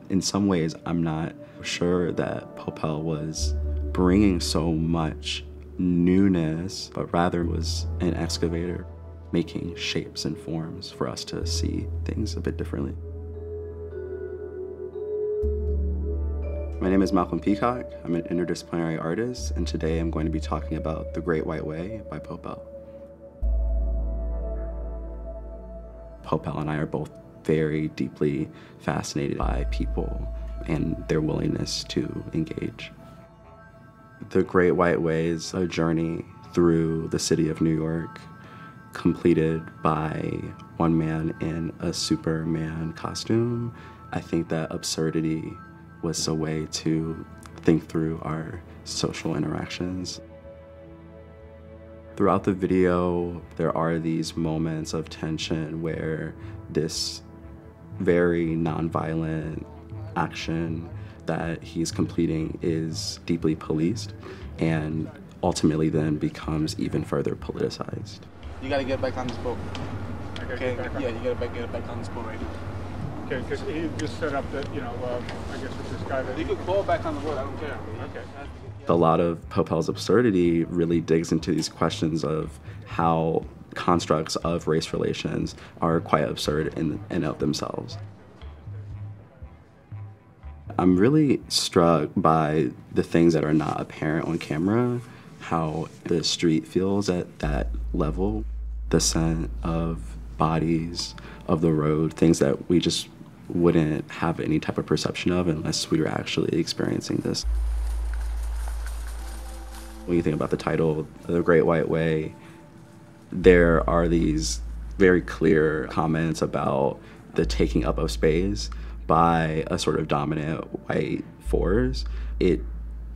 In some ways, I'm not sure that Pope.L was bringing so much newness, but rather was an excavator, making shapes and forms for us to see things a bit differently. My name is Malcolm Peacock. I'm an interdisciplinary artist, and today I'm going to be talking about The Great White Way by Pope.L. Pope.L and I are both very deeply fascinated by people and their willingness to engage. The Great White Way is a journey through the city of New York, completed by one man in a Superman costume. I think that absurdity was a way to think through our social interactions. Throughout the video, there are these moments of tension where this very nonviolent action that he's completing is deeply policed and ultimately then becomes even further politicized. You gotta get back on this boat. Okay? Yeah, you gotta get back on this boat right now. Okay, because he just set up that, I guess it's this guy that... You could call back on the boat, I don't care. Okay. A lot of Pope.L's absurdity really digs into these questions of how constructs of race relations are quite absurd in and of themselves. I'm really struck by the things that are not apparent on camera, how the street feels at that level, the scent of bodies, of the road, things that we just wouldn't have any type of perception of unless we were actually experiencing this. When you think about the title, The Great White Way, there are these very clear comments about the taking up of space by a sort of dominant white force. It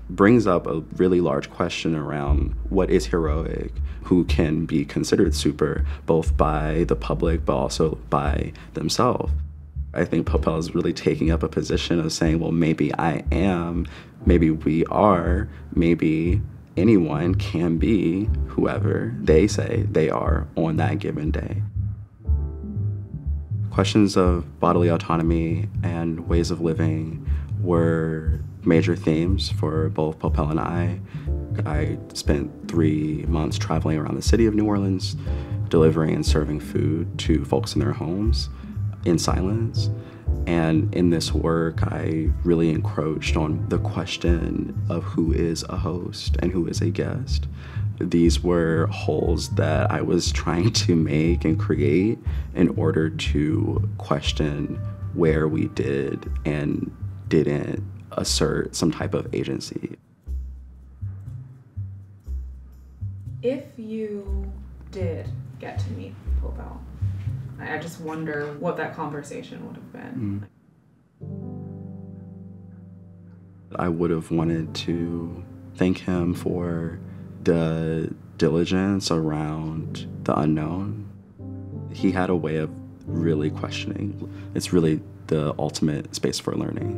brings up a really large question around what is heroic, who can be considered super, both by the public but also by themselves. I think Pope.L is really taking up a position of saying, well, maybe I am, maybe we are, maybe anyone can be whoever they say they are on that given day. Questions of bodily autonomy and ways of living were major themes for both Pope.L and I. I spent 3 months traveling around the city of New Orleans, delivering and serving food to folks in their homes in silence. And in this work, I really encroached on the question of who is a host and who is a guest. These were holes that I was trying to make and create in order to question where we did and didn't assert some type of agency. If you did get to meet Pope.L, I just wonder what that conversation would have been. I would have wanted to thank him for the diligence around the unknown. He had a way of really questioning. It's really the ultimate space for learning.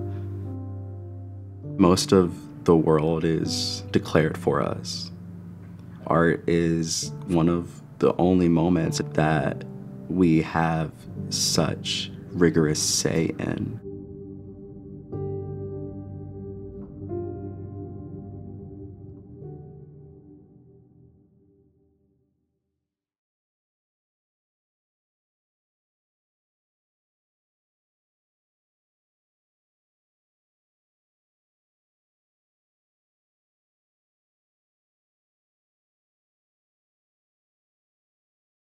Most of the world is declared for us. Art is one of the only moments that we have such rigorous say in.